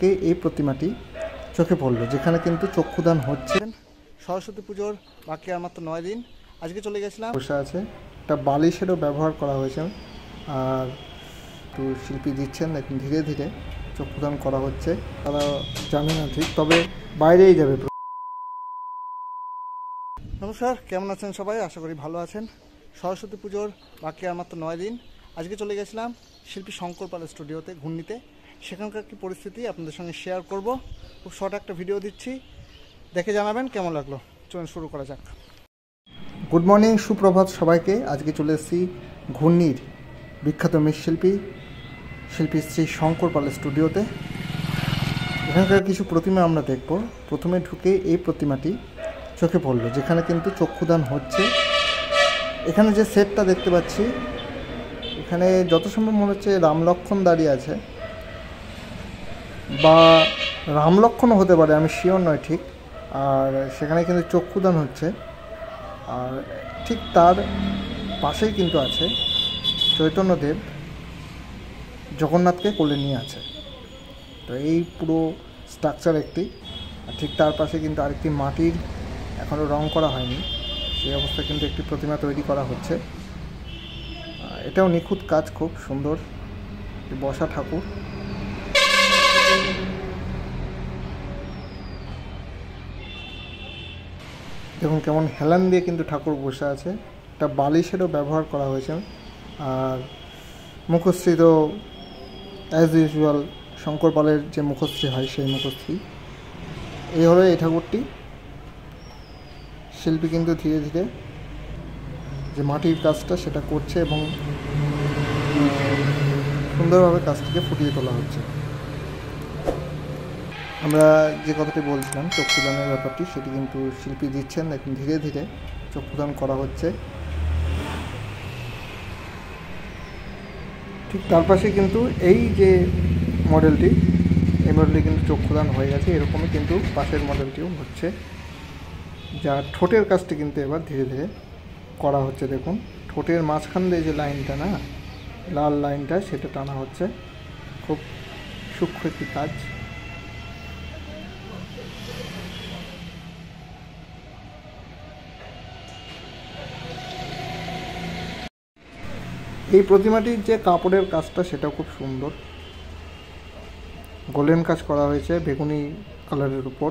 ঢুকে এই প্রতিমাটি চোখে পড়লো, যেখানে কিন্তু চক্ষুদান হচ্ছে। সরস্বতী পুজোর বাকি আর মাত্র 9 দিন। আজকে চলে গেছিলাম, বসে আছে একটা বালিশেরও ব্যবহার করা হয়েছে, আর একটু শিল্পী দিচ্ছেন দেখুন, ধীরে ধীরে চক্ষুদান করা হচ্ছে। তারা জানে না ঠিক, তবে বাইরেই যাবে। নমস্কার, কেমন আছেন সবাই? আশা করি ভালো আছেন। সরস্বতী পুজোর বাকি আর মাত্র 9 দিন। আজকে চলে গেছিলাম শিল্পী শঙ্কর পাল স্টুডিওতে ঘূর্ণিতে। সেখানকার কি পরিস্থিতি আপনাদের সঙ্গে শেয়ার করব। খুব শর্ট একটা ভিডিও দিচ্ছি, দেখে জানাবেন কেমন লাগলো। চলুন শুরু করা যাক। গুড মর্নিং, সুপ্রভাত সবাইকে। আজকে চলে এসেছি ঘূর্ণির বিখ্যাত মৃৎশিল্পী শিল্পী শ্রী শঙ্কর পাল স্টুডিওতে। এখানকার কিছু প্রতিমা আমরা দেখব। প্রথমে ঢুকে এই প্রতিমাটি চোখে পড়লো, যেখানে কিন্তু চক্ষুদান হচ্ছে। এখানে যে সেটটা দেখতে পাচ্ছি, এখানে যত সম্ভব মনে হচ্ছে রাম লক্ষ্মণ দাঁড়িয়ে আছে, বা রাম লক্ষ্মণও হতে পারে, আমি শিওর নয় ঠিক। আর সেখানে কিন্তু চক্ষুদান হচ্ছে, আর ঠিক তার পাশেই কিন্তু আছে চৈতন্যদেব জগন্নাথকে কোলে নিয়ে আছে। তো এই পুরো স্ট্রাকচার একটি, আর ঠিক তার পাশে কিন্তু আরেকটি মাটির, এখনও রং করা হয়নি সেই অবস্থায় কিন্তু একটি প্রতিমা তৈরি করা হচ্ছে। এটাও নিখুঁত কাজ, খুব সুন্দর বসা ঠাকুর। দেখুন কেমন হেলান দিয়ে কিন্তু ঠাকুর বসে আছে। একটা বালিশেরও ব্যবহার করা হয়েছে, আর মুখশ্রী তো অ্যাজ ইউজুয়াল শঙ্কর পালের যে মুখশ্রী হয় সেই মুখশ্রী। এই হলো এই ঠাকুরটি। শিল্পী কিন্তু ধীরে ধীরে যে মাটির কাজটা সেটা করছে, এবং সুন্দরভাবে কাজটিকে ফুটিয়ে তোলা হচ্ছে। আমরা যে কথাটি বলছিলাম চক্ষুদানের ব্যাপারটি, সেটি কিন্তু শিল্পী দিচ্ছেন এখন, ধীরে ধীরে চক্ষুদান করা হচ্ছে। ঠিক তার পাশে কিন্তু এই যে মডেলটি, এই মডেলটি কিন্তু চক্ষুদান হয়ে গেছে। এরকমই কিন্তু পাশের মডেলটিও হচ্ছে, যা ঠোঁটের কাজটি কিন্তু এবার ধীরে ধীরে করা হচ্ছে। দেখুন ঠোঁটের মাঝখান দিয়ে যে লাইনটা, না লাল লাইনটা, সেটা টানা হচ্ছে। খুব সূক্ষ্ম একটি কাজ। এই প্রতিমাটির যে কাপড়ের কাজটা সেটাও খুব সুন্দর, গোল্ডেন কাজ করা হয়েছে বেগুনি কালারের উপর।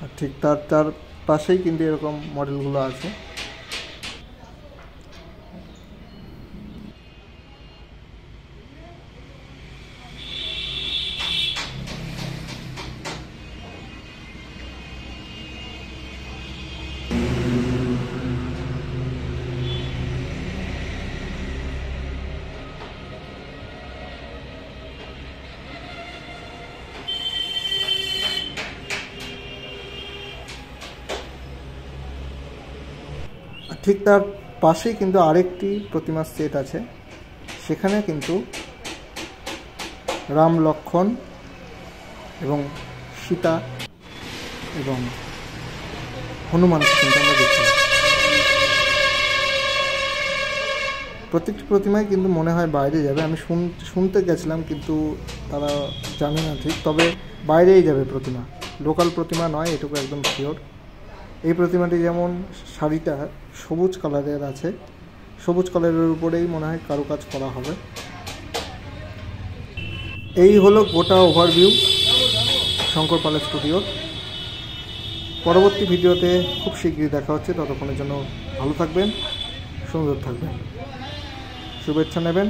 আর ঠিক তার পাশেই কিন্তু এরকম মডেলগুলো আছে। ঠিক তার পাশেই কিন্তু আরেকটি প্রতিমার সেট আছে, সেখানে কিন্তু রাম লক্ষ্মণ এবং সীতা এবং হনুমানকে কিন্তু আমরা দেখতে পাচ্ছি। প্রত্যেকটি প্রতিমায় কিন্তু মনে হয় বাইরে যাবে। আমি শুনতে গেছিলাম, কিন্তু তারা জানে না ঠিক, তবে বাইরেই যাবে প্রতিমা, লোকাল প্রতিমা নয়, এটুকু একদম শিওর। এই প্রতিমাটি যেমন শাড়িটা সবুজ কালারের আছে, সবুজ কালারের উপরেই মনে হয় কারুকাজ করা হবে। এই হলো গোটা ওভারভিউ শঙ্কর পাল স্টুডিও। পরবর্তী ভিডিওতে খুব শীঘ্রই দেখা হচ্ছে। ততক্ষণের জন্য ভালো থাকবেন, সুন্দর থাকবেন, শুভেচ্ছা নেবেন।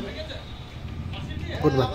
Good bye.